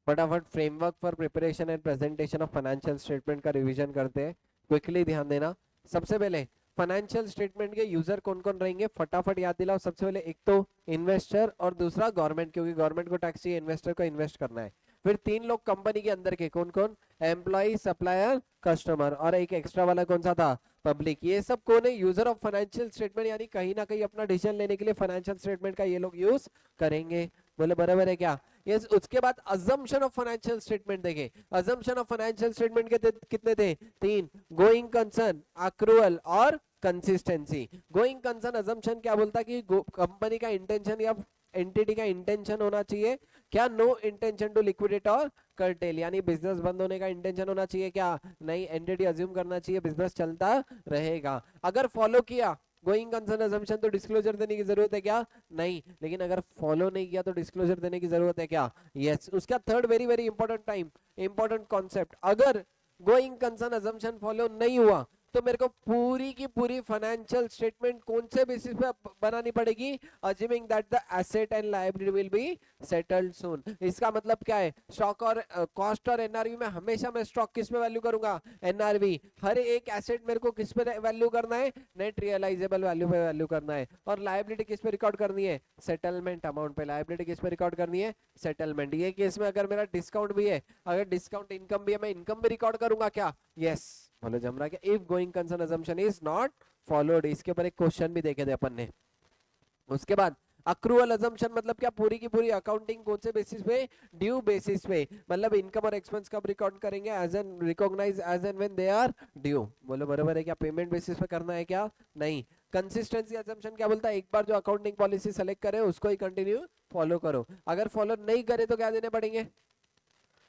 फटाफट framework for preparation and presentation of financial statement का revision करते हैं। क्विकली ध्यान देना। सबसे पहले फाइनेंशियल स्टेटमेंट के यूजर कौन कौन रहेंगे, फटाफट याद दिलाओ। सबसे पहले एक तो इन्वेस्टर और दूसरा गवर्नमेंट, क्योंकि गवर्नमेंट को टैक्स चाहिए, इन्वेस्टर को इन्वेस्ट करना है। फिर तीन लोग कंपनी के अंदर के, कौन कौन, एम्प्लॉय, सप्लायर, कस्टमर, और एक एक्स्ट्रा वाला कौन सा था, पब्लिक। ये सब कौन है, यूजर ऑफ फाइनेंशियल स्टेटमेंट, यानी कहीं ना कहीं अपना डिसीजन लेने के लिए फाइनेंशियल स्टेटमेंट का ये लोग यूज करेंगे। बोले बराबर है क्या। यस। उसके बाद अजम्पशन ऑफ फाइनेंशियल स्टेटमेंट देखें। अजम्पशन ऑफ फाइनेंशियल स्टेटमेंट के कितने थे, तीन। गोइंग कंसर्न, अक्रूवल और कंसिस्टेंसी। गोइंग कंसर्न अजम्पशन क्या बोलता है कि कंपनी का इंटेंशन या एंटिटी का इंटेंशन होना चाहिए क्या, नो इंटेंशन टू लिक्विडेट और कर्टेल, यानी बिजनेस बंद होने का इंटेंशन होना चाहिए क्या, नहीं, एंटिटी अज्यूम करना चाहिए बिजनेस चलता रहेगा। अगर फॉलो किया गोइंग कंसर्न अजम्पशन तो डिस्क्लोजर देने की जरूरत है क्या, नहीं, लेकिन अगर फॉलो नहीं किया तो डिस्क्लोजर देने की जरूरत है क्या, यस। उसका third very very important time, important concept, अगर गोइंग कंसर्न अजम्पशन फॉलो नहीं हुआ तो मेरे को पूरी की पूरी फाइनेंशियल स्टेटमेंट कौन से बेसिस पे बनानी पड़ेगी, assuming that the asset and liability will be settled soon. इसका मतलब क्या है, स्टॉक और कॉस्ट और एनआरवी में हमेशा मैं स्टॉक किस पे वैल्यू करूंगा, एनआरवी। हर एक एसेट मेरे को किस पे वैल्यू करना है, नेट रियलाइजेबल वैल्यू पे वैल्यू करना है। और लायबिलिटी किस पे रिकॉर्ड करनी है, सेटलमेंट अमाउंट पे। लायबिलिटी किस पे रिकॉर्ड करनी है, सेटलमेंट। ये केस में अगर मेरा डिस्काउंट भी है, अगर डिस्काउंट इनकम भी है, मैं इनकम भी रिकॉर्ड करूंगा क्या, यस। बोलो जम रहा क्या, if going concern assumption is not followed. इसके ऊपर एक क्वेश्चन भी देखे थे अपन ने। उसके बाद अक्रूवल अजम्पशन मतलब क्या, पूरी की पूरी अकाउंटिंग कौन से बेसिस पे, ड्यू बेसिस पे। मतलब इनकम और एक्सपेंस कब रिकॉर्ड करेंगे, as and recognise as and when they are due. बोलो बराबर है क्या, पेमेंट बेसिस पे करना है क्या, नहीं। कंसिस्टेंसी अजम्पशन क्या बोलता है, एक बार जो अकाउंटिंग पॉलिसी सेलेक्ट करे उसको ही कंटिन्यू फॉलो करो। अगर फॉलो नहीं करे तो क्या देने पड़ेंगे,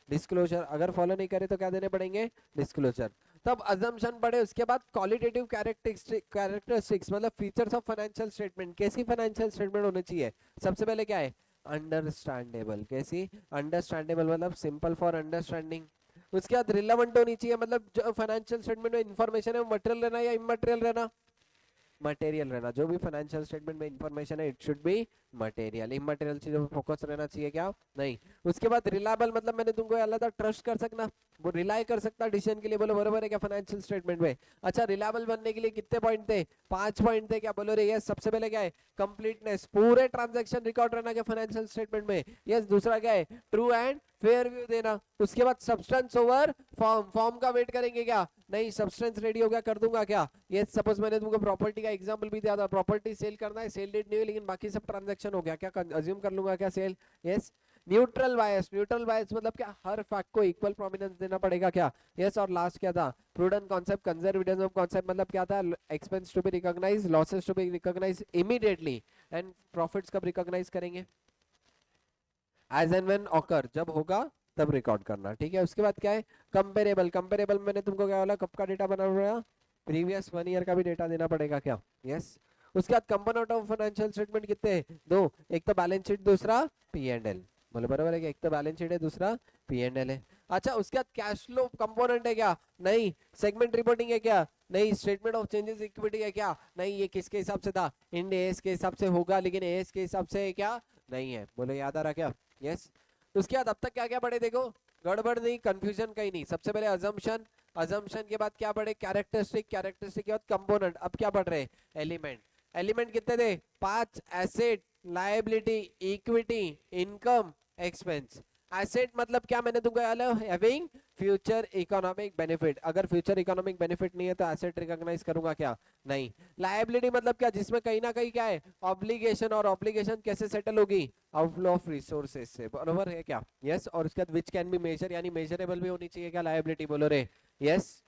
डिस्क्लोजर। अगर फॉलो नहीं करे तो क्या देने पड़ेंगे, डिस्क्लोजर। तब अजम्पशन पढ़े। उसके बाद क्वालिटेटिव कैरेक्टरिस्टिक्स मतलब फीचर्स ऑफ फाइनेंशियल स्टेटमेंट, कैसी फाइनेंशियल स्टेटमेंट होनी चाहिए। सबसे पहले क्या है, अंडरस्टैंडेबल। कैसी, अंडरस्टैंडेबल मतलब सिंपल फॉर अंडरस्टैंडिंग। उसके बाद रिलेवेंट होनी चाहिए, मतलब जो फाइनेंशियल स्टेटमेंट में इंफॉर्मेशन है वो मटेरियल रहना या इमटेरियल रहना, मटेरियल रहना। जो भी फाइनेंशियल स्टेटमेंट में इंफॉर्मेशन है it should be material. Immaterial चीजों पर फोकस रहना चाहिए क्या, नहीं। उसके बाद रिलायबल मतलब मैंने तुमको अल्लाह था ट्रस्ट कर सकना, वो रिलाई कर सकता डिसीजन के लिए। बोलो बराबर है क्या फाइनेंशियल स्टेटमेंट में। अच्छा, रिलायबल बनने के लिए कितने पॉइंट थे, 5 पॉइंट थे क्या, बोलो रे यस। सबसे पहले क्या है, कंप्लीटनेस, पूरे ट्रांजैक्शन रिकॉर्ड रहना क्या फाइनेंशियल स्टेटमेंट में, यस। दूसरा क्या है, ट्रू एंड फेयर व्यू देना। उसके बाद सब्सटेंस ओवर फॉर्म, फॉर्म का वेट करेंगे क्या, नहीं, सब्सटेंस रेडी हो गया कर दूंगा क्या, ये सपोज मैंने तुमको प्रॉपर्टी का एग्जांपल भी दिया था, प्रॉपर्टी सेल करना है, सेल डेट नहीं हुई लेकिन बाकी सब ट्रांजैक्शन हो गया, क्या अज्यूम कर लूंगा क्या, सेल, यस। न्यूट्रल बायस, न्यूट्रल बायस मतलब क्या, हर फैक्ट को इक्वल प्रोमिनेंस देना पड़ेगा क्या, यस। और लास्ट क्या था, प्रूडेंट कॉन्सेप्ट, कंजर्वेटिज्म कॉन्सेप्ट मतलब क्या था, expense to be recognise, losses to be recognise immediately, and profits कब रिकॉग्नाइज करेंगे, एज एंड व्हेन ऑकर, जब होगा तब रिकॉर्ड करना, ठीक है। उसके बाद क्या है, कंपेरेबल। कंपेरेबल मैंने तुमको क्या बोला, कब का डेटा बना हुआ है, प्रीवियस 1 ईयर का भी डेटा देना पड़ेगा क्या, यस। उसके बाद कंपोनेंट ऑफ फाइनेंशियल स्टेटमेंट कितने हैं, दो, एक तो बैलेंस शीट, दूसरा पी एंड एल। बोले बराबर है क्या, एक तो बैलेंस शीट है, दूसरा पी एंड एल है। अच्छा, उसके बाद कैश फ्लो कंपोनेंट है क्या, नहीं। सेगमेंट रिपोर्टिंग है क्या, नहीं। स्टेटमेंट ऑफ चेंजेस इक्विटी है क्या, नहीं। ये किसके हिसाब से था, इंड एएस के हिसाब से होगा, लेकिन एएस के हिसाब से है क्या, नहीं है। बोले याद आ रहा क्या, यस। उसके बाद अब तक क्या क्या पढ़े देखो, गड़बड़ नहीं, कंफ्यूजन कहीं नहीं। सबसे पहले अजम्पशन, अजम्पशन के बाद क्या पढ़े, कैरेक्टरिस्टिक, कैरेक्टरिस्टिक के बाद कंपोनेंट। अब क्या पढ़ रहे, एलिमेंट। एलिमेंट कितने थे, 5, asset, liability, equity, income, expense. Asset मतलब क्या, मैंने तुमको हैविंग फ्यूचर इकोनॉमिक बेनिफिट। अगर फ्यूचर इकोनॉमिक बेनिफिट नहीं है तो एसेट रिकॉग्नाइज करूंगा क्या, नहीं। लायबिलिटी मतलब क्या, जिसमें कहीं ना कहीं क्या है, ऑब्लिगेशन, और ऑब्लिगेशन कैसे सेटल होगी, आउटफ्लो ऑफ रिसोर्सेज से, बराबर है क्या, यस। और उसके बाद विच कैन बी मेजर, यानी मेजरेबल भी होनी चाहिए क्या, लायबिलिटी, बोलो रे यस।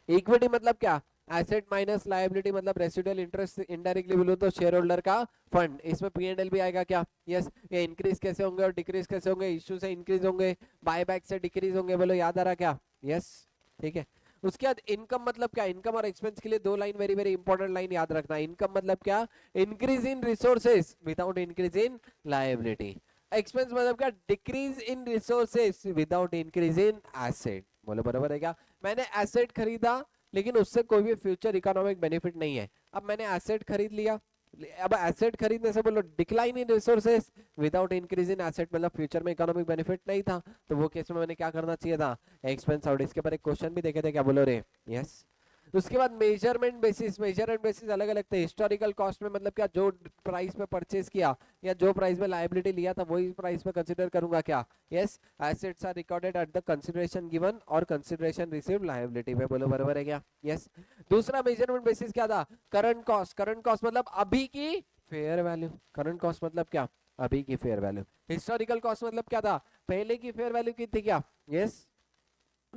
इक्विटी मतलब क्या, एसेट माइनस लायबिलिटी, मतलब रेसिडुअल इंटरेस्ट, इनडायरेक्टली बोलो तो शेयर होल्डर का फंड। इसमें पी एंड एल भी आएगा क्या, यस। ये इंक्रीज कैसे होंगे और डिक्रीज कैसे होंगे, इश्यू से इंक्रीज होंगे, बायबैक से डिक्रीज होंगे, बोलो याद आ रहा क्या, यस, ठीक है। उसके बाद इनकम मतलब क्या, इनकम और एक्सपेंस के लिए दो line very very important line याद रखना। इनकम मतलब क्या, increase in resources without increase in liability. Expense मतलब क्या, decrease in resources without increase in asset. बोलो बराबर है क्या, मैंने एसेट खरीदा लेकिन उससे कोई भी फ्यूचर इकोनॉमिक बेनिफिट नहीं है। अब मैंने एसेट खरीद लिया अब एसेट खरीदने से बोलो decline in resources without increase in asset, मतलब फ्यूचर में इकोनॉमिक बेनिफिट नहीं था, तो वो केस में मैंने क्या करना चाहिए था, एक्सपेंस आउट। इसके ऊपर एक क्वेश्चन भी देखे थे, क्या बोलो रे, यस। उसके बाद मेजरमेंट बेसिस, मेजरमेंट बेसिस अलग अलग थे। हिस्टोरिकल कॉस्ट में मतलब क्या, जो प्राइस पे परचेज किया या जो प्राइस में लायबिलिटी लिया था वही प्राइस पे कंसीडर करूंगा क्या, yes. Assets are recorded at the consideration given और कंसीडरेशन रिसीव्ड लायबिलिटी पे, बोलो बराबर है क्या, यस। दूसरा मेजरमेंट बेसिस क्या था, करंट कॉस्ट। करंट कॉस्ट मतलब अभी की फेयर वैल्यू, करंट कॉस्ट मतलब क्या, अभी की फेयर वैल्यू। हिस्टोरिकल कॉस्ट मतलब क्या था, पहले की फेयर वैल्यू की थी क्या, yes.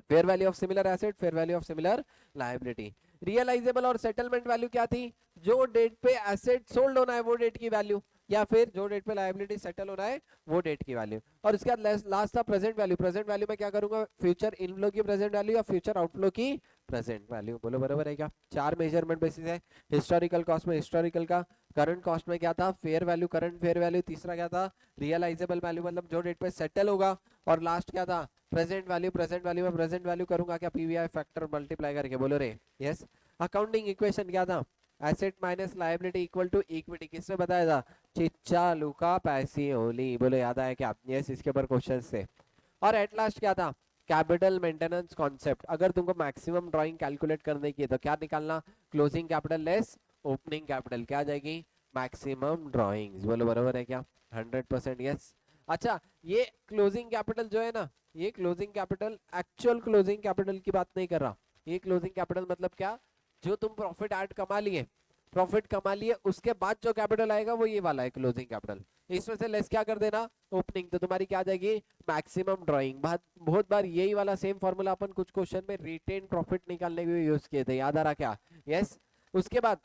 Fair value of similar asset, fair value of similar liability. Realisable और सेटलमेंट वैल्यू क्या थी, जो डेट पे एसेट सोल्ड होना है वो डेट की वैल्यू, या फिर जो डेट पे लायबिलिटी सेटल होना है वो डेट की वैल्यू। और उसके बाद लास्ट था प्रेजेंट वैल्यू। प्रेजेंट वैल्यू में क्या करूंगा, फ्यूचर इनफ्लो की प्रेजेंट वैल्यू या फ्यूचर आउटफ्लो की प्रेजेंट वैल्यू, बोलो बराबर है क्या। चार मेजरमेंट बेसिस है हिस्टोरिकल कॉस्ट में, हिस्टोरिकल का। करंट कॉस्ट में क्या था, fair value, current fair value. तीसरा क्या था, रियलाइजेबल वैल्यू मतलब जो डेट पे सेटल होगा। और लास्ट क्या था, प्रेजेंट वैल्यू। प्रेजेंट वैल्यू में प्रेजेंट वैल्यू करूंगा क्या, पीवीआई फैक्टर मल्टीप्लाई करके, बोलो रे, यस। अकाउंटिंग इक्वेशन क्या था, asset minus liability equal to equity. किसने बताया था, चिच्चा लुका पैसिओली, बोलो याद आया क्या, यस। इसके ऊपर क्वेश्चन थे। और एट लास्ट क्या था, कैपिटल मेंटेनेंस कॉन्सेप्ट। अगर तुमको मैक्सिमम ड्राइंग कैलकुलेट करने की है तो क्या निकालना, closing capital less opening capital, क्या आ जाएगी, मैक्सिमम ड्राइंग्स, बोलो बराबर है क्या, 100% यस। अच्छा, ये क्लोजिंग कैपिटल जो है ना, ये closing capital actual closing capital की बात नहीं कर रहा। ये क्लोजिंग कैपिटल मतलब क्या, जो तुम प्रॉफिट ऐड कमा लिए, प्रॉफिट कमा लिए उसके बाद जो कैपिटल आएगा वो ये वाला है क्लोजिंग कैपिटल। इसमें से लेस क्या कर देना, ओपनिंग, तो तुम्हारी क्या आ जाएगी, मैक्सिमम ड्राइंग। बहुत बार यही वाला सेम फॉर्मूला अपन कुछ क्वेश्चन में रिटेन प्रॉफिट निकालने के लिए यूज किए थे, याद आ रहा क्या, यस। उसके बाद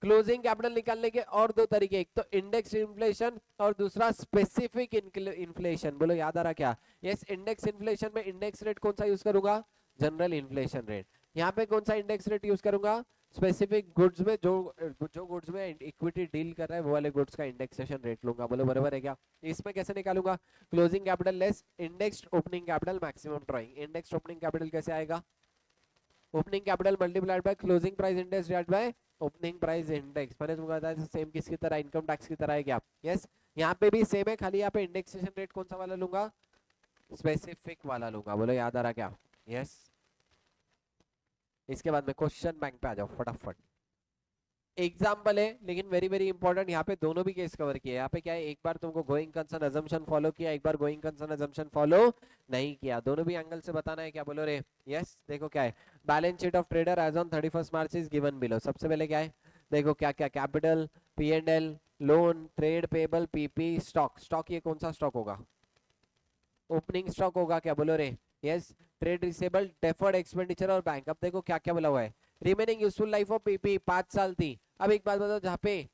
क्लोजिंग कैपिटल निकालने के और दो तरीके, एक तो इंडेक्स इन्फ्लेशन और दूसरा स्पेसिफिक इन्फ्लेशन, बोलो याद आ रहा क्या, यस। इंडेक्स इन्फ्लेशन में इंडेक्स रेट कौन सा यूज करूंगा, जनरल इन्फ्लेशन रेट। यहाँ पे कौन सा इंडेक्स रेट यूज करूंगा, स्पेसिफिक गुड्स में, जो जो गुड्स में इक्विटी डील कर रहा है वो वाले गुड्स का इंडेक्सेशन रेट लूंगा, बोलो बराबर है क्या। इसमें कैसे निकालूंगा, closing capital less indexed opening capital maximum drawing. Indexed opening capital कैसे आएगा, opening capital multiplied by closing price index divide by opening price index. मैंने तुमको बताया सेम किसकी तरह, इनकम टैक्स की तरह है क्या, यस। यहाँ पे भी सेम है, खाली यहाँ पे इंडेक्सेशन रेट कौन सा वाला लूंगा, स्पेसिफिक वाला लूंगा, बोलो याद आ रहा क्या, यस। इसके बाद में क्वेश्चन बैंक पे आ जाओ फटाफट। एग्जाम्पल है लेकिन वेरी वेरी इंपॉर्टेंट, यहाँ पे दोनों भी केस कवर किए। यहाँ पे क्या है, एक बार तुमको गोइंग कंसर्न अजम्पशन फॉलो किया, एक बार गोइंग कंसर्न अजम्पशन फॉलो नहीं किया, दोनों भी एंगल से बताना है, क्या बोलो रे, यस। देखो क्या है, balance sheet of trader as on 31 March is given below. सबसे पहले क्या है, देखो क्या क्या, capital, P&L, loan, trade payable, PP, stock. Stock ये कौन सा स्टॉक होगा, ओपनिंग स्टॉक होगा क्या, बोलो रे, yes. Trade receivable, deferred expenditure और बैंक। अब देखो क्या क्या बोला हुआ है, remaining useful life of PP 5 साल थी। अब एक बात बताओ, जहाँ पे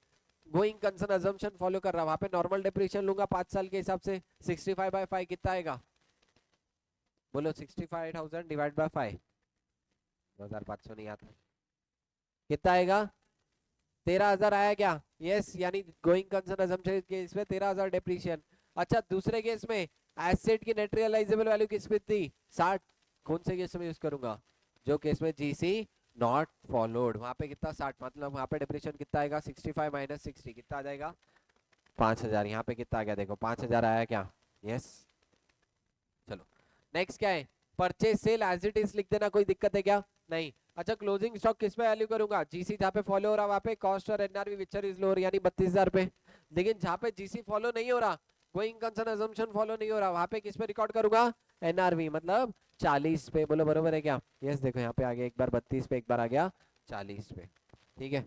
गोइंग कंसर्न अजम्पशन फॉलो कर रहा वहां पे नॉर्मल डेप्रिसिएशन लूंगा 5 साल के हिसाब से, 65/5 कितना आएगा, बोलो 65,000 डिवाइड बाय 5, 2,500 नहीं आता, कितना आएगा, 13,000 आया क्या, यस। यानी गोइंग कंसर्न अजम्पशन केस में 13,000 डेप्रिसिएशन। अच्छा, दूसरे केस में एसेट की नेट रियलाइजेबल वैल्यू किस पे थी, 60। कौन से केस में यूज करूंगा, जो केस में जीसी नॉट फॉलोड, वहां पे कितना 60, मतलब वहां पे डेप्रिसिएशन कितना आएगा, 65 माइनस 60 कितना आ जाएगा, 5,000। यहाँ पे कितना आ गया, देखो 5,000 आया क्या, यस। चलो नेक्स्ट क्या है, purchase sale as it is लिख देना, कोई दिक्कत है क्या, नहीं। अच्छा, क्लोजिंग स्टॉक किस पे वैल्यू करूंगा, जीसी जहाँ पे फॉलो हो रहा वहां पे कॉस्ट और एनआरवी विचर इज लोअर, यानी 32,000 पे। लेकिन जहाँ पे जीसी फॉलो नहीं हो रहा, गोइंग कंसर्न अजम्पशन फॉलो नहीं हो रहा, वहां पे किस पे रिकॉर्ड करूंगा, एनआरवी मतलब 40 पे, बोलो बरोबर है क्या, यस। देखो यहाँ पे आ गया, एक बार 32 पे, एक बार आ गया 40 पे, ठीक है।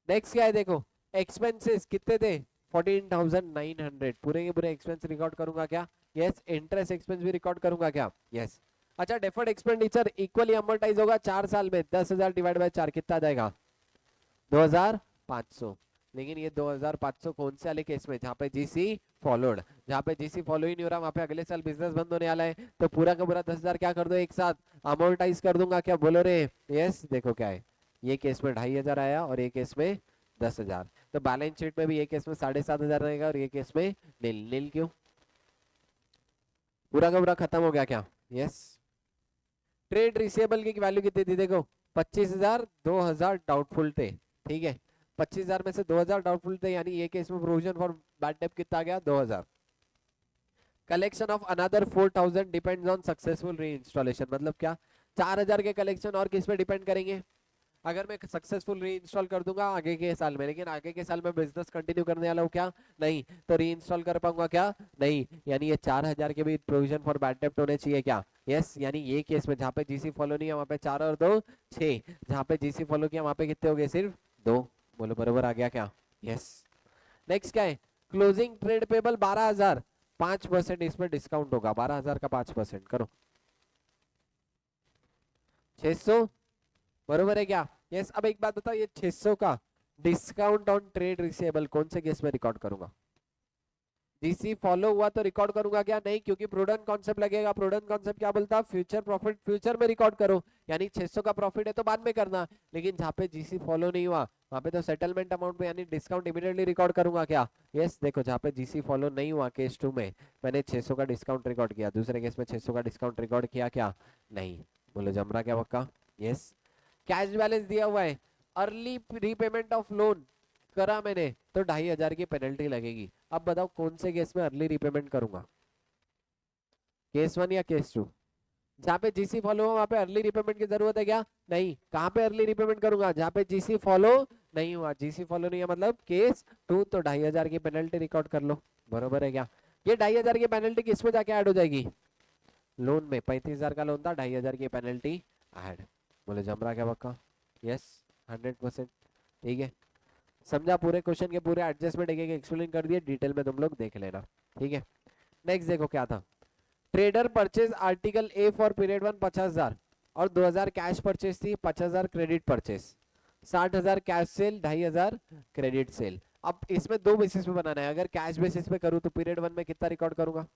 नेक्स्ट क्या है, देखो एक्सपेंसेस कितने थे, 14,900, पूरे के पूरे एक्सपेंस रिकॉर्ड करूंगा क्या, यस। इंटरेस्ट एक्सपेंस भी रिकॉर्ड करूंगा क्या, यस। अच्छा, डेफर्ड एक्सपेंडिचर इक्वली अमोर्टाइज होगा 4 साल में, 10,000 डिवाइड बाय 4 कितना आ जाएगा, 2,500। लेकिन ये 2,500 कौन से वाले केस में, जहाँ पे जीसी फॉलोड, जहाँ पे जीसी फॉलो ही नहीं हो रहा वहां पे अगले साल बिजनेस बंद होने वाला है, तो पूरा का पूरा 10,000 क्या कर दो, एक साथ अमोर्टाइज कर दूंगा क्या, बोलो रे, यस। देखो क्या है, ये केस में 2,500 आया और ये केस में 10,000, तो बैलेंस शीट में भी ये केस में 7,500 रहेगा और ये केस में नील। नील क्यों, पूरा का पूरा खत्म हो गया क्या, यस। ट्रेड रिसीवेबल की वैल्यू कितनी थी, देखो 25,000, 2,000 डाउटफुल थे, ठीक है। 25,000 में से 2,000 डाउटफुल थे, यानी ये केस में प्रोविजन फॉर बैड डेट कितना आ गया 2,000। Collection of another 4,000 depends on successful री इंस्टॉलेशन, मतलब क्या 4,000 के कलेक्शन और किस पे डिपेंड करेंगे, अगर मैं सक्सेसफुल री इंस्टॉल कर दूंगा आगे के साल में, लेकिन आगे के साल में बिजनेस कंटिन्यू करने वाला हूँ क्या, नहीं, तो री इंस्टॉल कर पाऊंगा क्या, नहीं, यानी ये 4,000 के भी प्रोविजन फॉर बैड डेब्ट होने चाहिए क्या, यस, यानी ये केस में जहाँ पे जीसी फॉलो नहीं है वहां पे 4 और 2 6, जहाँ पे जीसी फॉलो किया वहां पे कितने हो गए, सिर्फ 2। बोलो बरोबर आ गया क्या, यस। नेक्स्ट क्या है, क्लोजिंग ट्रेड पेबल 12,000, 5% इसमें डिस्काउंट होगा, 12,000 का 5% करो 600, बरोबर है क्या, यस। अब एक बात बताओ, ये 600 का डिस्काउंट ऑन ट्रेड रिसीवेबल कौन से केस में रिकॉर्ड करूंगा, जीसी फॉलो हुआ तो रिकॉर्ड करूंगा क्या, नहीं, क्योंकि प्रूडेंट कॉन्सेप्ट लगेगा, प्रूडेंट कॉन्सेप्ट क्या बोलता है, फ्यूचर प्रॉफिट फ्यूचर में रिकॉर्ड करो, यानी 600 का प्रॉफिट है तो बाद में करना, लेकिन जहाँ पे जीसी फॉलो नहीं हुआ वहां पे तो सेटलमेंट अमाउंट में यानी डिस्काउंट इमीडिएटली रिकॉर्ड करूंगा क्या, यस। देखो जहाँ पे जीसी फॉलो नहीं हुआ केस 2 में मैंने 600 का डिस्काउंट रिकॉर्ड किया, दूसरे केस में 600 का डिस्काउंट रिकॉर्ड किया क्या, नहीं। बोलो जम रहा क्या पक्का, यस। कैश बैलेंस दिया हुआ है, अर्ली रीपेमेंट ऑफ लोन करा मैंने तो 2,500 की पेनल्टी लगेगी, अब बताओ कौन से केस में अर्ली रीपेमेंट करूंगा, केस 1 या केस 2, जहाँ पे जीसी फॉलो हुआ वहां पे अर्ली रीपेमेंट की जरूरत है क्या, नहीं, कहाँ पे अर्ली रीपेमेंट करूंगा, जहाँ पे जीसी फॉलो नहीं हुआ, जीसी फॉलो नहीं है मतलब केस 2, तो 2,500 की पेनल्टी रिकॉर्ड कर लो, बरोबर है क्या, ये 2,500 की पेनल्टी किसमें जाके ऐड हो जाएगी, लोन में, 35,000 का लोन था, 2,500 की पेनल्टी ऐड। बोले जम रहा क्या पक्का, यस, 100%, ठीक है। समझा, पूरे क्वेश्चन के पूरे एडजस्टमेंट एक एक एक्सप्लेन कर दिए, डिटेल में तुम लोग देख लेना, ठीक है। नेक्स्ट देखो क्या था, trader purchase article A for period 1 50,000 और 2,000 कैश परचेज थी, 50,000 credit purchase, 60,000 cash cell, 2,500 credit sale. अब इसमें दो बेसिस पे बनाना है, अगर कैश बेसिस पे करूँ तो पीरियड 1 में कितना रिकॉर्ड करूंगा,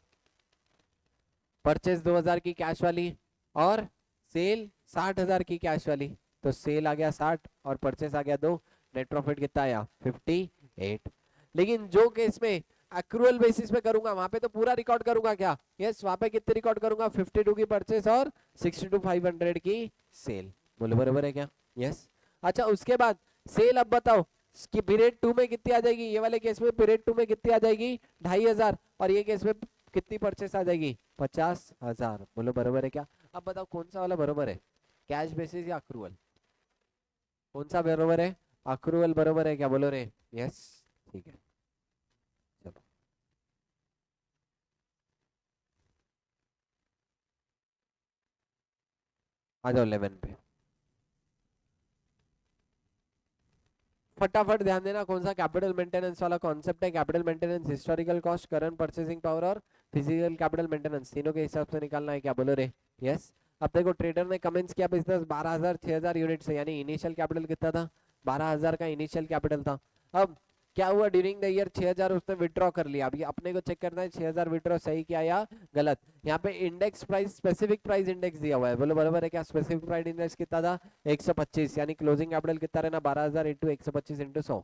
परचेज 2,000 की कैश वाली और सेल 60,000 की कैश वाली, तो सेल आ गया 60 और परचेस आ गया 2, नेट प्रॉफिट कितना आया 58। लेकिन जो केस में एक्रूअल बेसिस पे करूंगा वहां पे तो पूरा रिकॉर्ड करूंगा क्या, यस, वहां पे कितने रिकॉर्ड करूंगा 52 की परचेस और 62,500 की सेल, बोलो बरोबर है क्या, यस। अच्छा उसके बाद सेल, अब बताओ कि पीरियड 2 में कितनी आ जाएगी, ये वाले केस में पीरियड 2 में कितनी आ जाएगी 2,500, और ये केस में कितनी परचेस आ जाएगी 50,000, बोलो बरोबर है क्या। अब बताओ कौन सा वाला बरोबर है, कैश बेसिस या अक्रूवल, कौन सा बरोबर है, अक्रूवल बरोबर है क्या, बोलो रे, यस, ठीक है। चलो आ जाओ 11 पे, फटाफट ध्यान देना कौन सा कैपिटल मेंटेनेंस वाला कॉन्सेप्ट है, capital maintenance, historical cost, current purchasing power और फिजिकल कैपिटल मेंटेनेंस, तीनों के हिसाब से निकालना है क्या, बोलो रे, यस। अब देखो ट्रेडर ने कमेंट्स किया बिजनेस 12,000 6,000 यूनिट से, यानी इनिशियल कैपिटल कितना था 12,000 का इनिशियल कैपिटल था। अब क्या हुआ ड्यूरिंग द ईयर 6,000 उसने विड्रॉ कर लिया, अभी अपने को चेक करना है 6,000 विड्रॉ सही किया या गलत। यहाँ पे index price, specific price index दिया हुआ है, बोलो बराबर है क्या, स्पेसिफिक प्राइस इंडेक्स कितना था 125, यानी क्लोजिंग कैपिटल कितना रहना 12,000 इंटू 125 इंटू 100,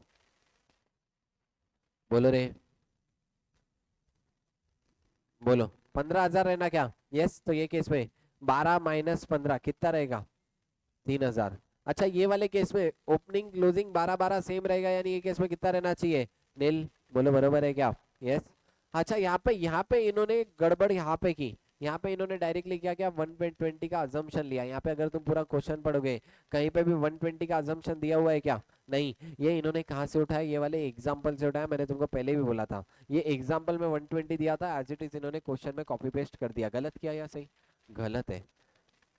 बोलो रे, बोलो 15,000 रहना क्या, यस। तो ये केस में 12 माइनस 15 कितना रहेगा 3,000। अच्छा ये वाले केस में ओपनिंग क्लोजिंग 12 12 सेम रहेगा, यानी ये केस में कितना रहना चाहिए नील, बोलो बरोबर है क्या, यस। अच्छा यहाँ पे इन्होंने गड़बड़ यहाँ पे की, यहाँ पे इन्होंने डायरेक्टली क्या किया 120 का अजम्पशन लिया, यहाँ पे अगर तुम पूरा क्वेश्चन पढ़ोगे कहीं पे भी 120 का अजम्पशन दिया हुआ है क्या, नहीं, ये इन्होंने कहाँ से उठाया, ये वाले एग्जाम्पल से उठाया, मैंने तुमको पहले भी बोला था, ये एग्जाम्पल में 120 दिया था, एज इट इज इन्होंने क्वेश्चन में कॉपी पेस्ट कर दिया, गलत किया या सही, गलत है।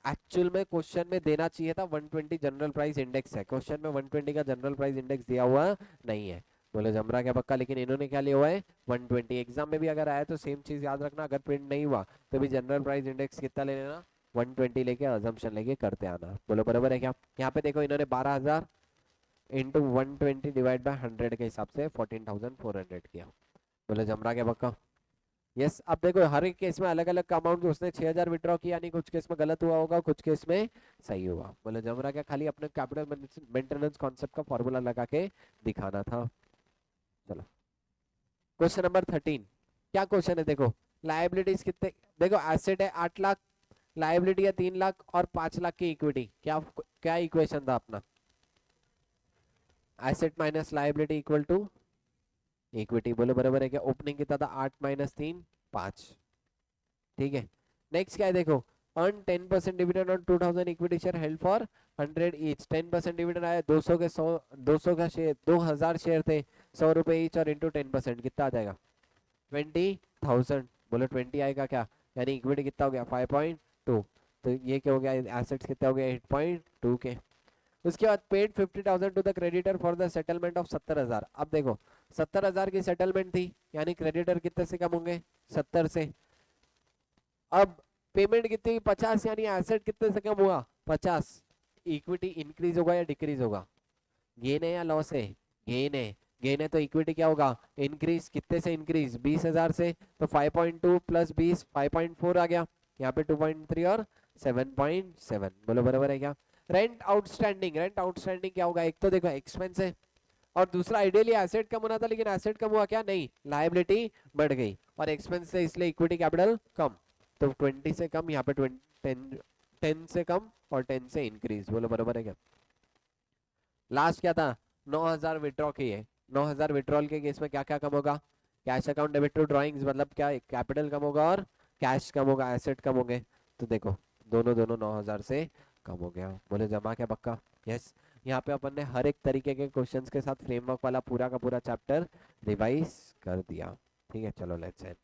एक्चुअल में क्वेश्चन में देना चाहिए था 120 जनरल प्राइस इंडेक्स है, क्वेश्चन में 120 का जनरल प्राइस इंडेक्स दिया हुआ नहीं है, बोले जमरा क्या पक्का, लेकिन इन्होंने क्या लिया हुआ है 120। एग्जाम में भी अगर आया तो सेम चीज याद रखना, अगर प्रिंट नहीं हुआ तो भी जनरल प्राइस इंडेक्स कितना ले लेना 120 लेके अजम्पशन लेके करते आना, बोलो बराबर है क्या। यहाँ पे देखो इन्होंने 12,000 इंटू 120 डिवाइड बाय 100 के हिसाब से 14,400 किया, बोले जमरा क्या पक्का, यस। अब देखो हर एक केस में अलग अलग अमाउंट उसने 6,000 विड्रॉ किया, यानी कुछ केस में गलत हुआ होगा, कुछ केस में सही हुआ, बोले जमरा क्या, खाली अपने कैपिटल मेंटेनेंस कॉन्सेप्ट का फॉर्मूला लगा के दिखाना था। चलो क्वेश्चन नंबर 13, क्या क्वेश्चन है देखो, लायबिलिटीज कितने, देखो एसेट है 8 लाख, लायबिलिटी है 3 लाख और 5 लाख की इक्विटी, क्या क्या इक्वेशन था अपना, asset minus liability equal to equity, बोलो बराबर है क्या? ओपनिंग कितना था? 8 माइनस 3 5, ठीक है। नेक्स्ट क्या है देखो, earn 10% dividend on 2000 equity share held for 100 each. 10% dividend आया, 200 के 100, 200 का शेयर, 2000 शेयर थे, 100 रुपए ईच, और इंटू 10% कितना आ जाएगा? 20,000। बोलो 20 आएगा क्या? यानी इक्विटी कितना हो गया? 5.2। तो ये क्या हो गया? एसेट्स कितना हो गया? 8.2 के। उसके बाद paid 50,000 to the creditor for the settlement of 70,000। अब देखो 70,000 की सेटलमेंट थी, यानी क्रेडिटर कितने से कम होंगे? 70 से। अब पेमेंट कितनी? 50, यानी एसेट कितने से कम हुआ? 50। इक्विटी इंक्रीज होगा या डिक्रीज होगा? गेन है या लॉस है? गेन है। गेन है तो इक्विटी क्या होगा? इंक्रीज। कितने से इंक्रीज? 20,000 से। तो 5.2 प्लस 20 5.4 आ गया, यहाँ पे 2.3 और 7.7, बोलो बराबर है क्या? रेंट आउटस्टैंडिंग, रेंट आउटस्टैंडिंग क्या होगा? एक तो देखो एक्सपेंस है, और दूसरा आइडियली एसेट कम होना था, लेकिन एसेट कम हुआ क्या? नहीं, लायबिलिटी बढ़ गई, और एक्सपेंस से इसलिए इक्विटी कैपिटल कम। तो 20 से कम, यहाँ पे 10, 10 से कम और 10 से इंक्रीज, बोलो बराबर है क्या? लास्ट क्या था? 9,000 विड्रॉ किए। 9,000 विड्रॉल के केस में क्या क्या कम होगा? Cash account debit to drawings, मतलब क्या? कैपिटल कम होगा और कैश कम होगा, एसेट कम होंगे। तो देखो दोनों दोनों 9,000 से कम हो गया, बोले जमा क्या पक्का? यस। यहाँ पे अपन ने हर एक तरीके के क्वेश्चंस के साथ फ्रेमवर्क वाला पूरा का पूरा चैप्टर रिवाइज कर दिया। ठीक है, चलो लेट्स एंड।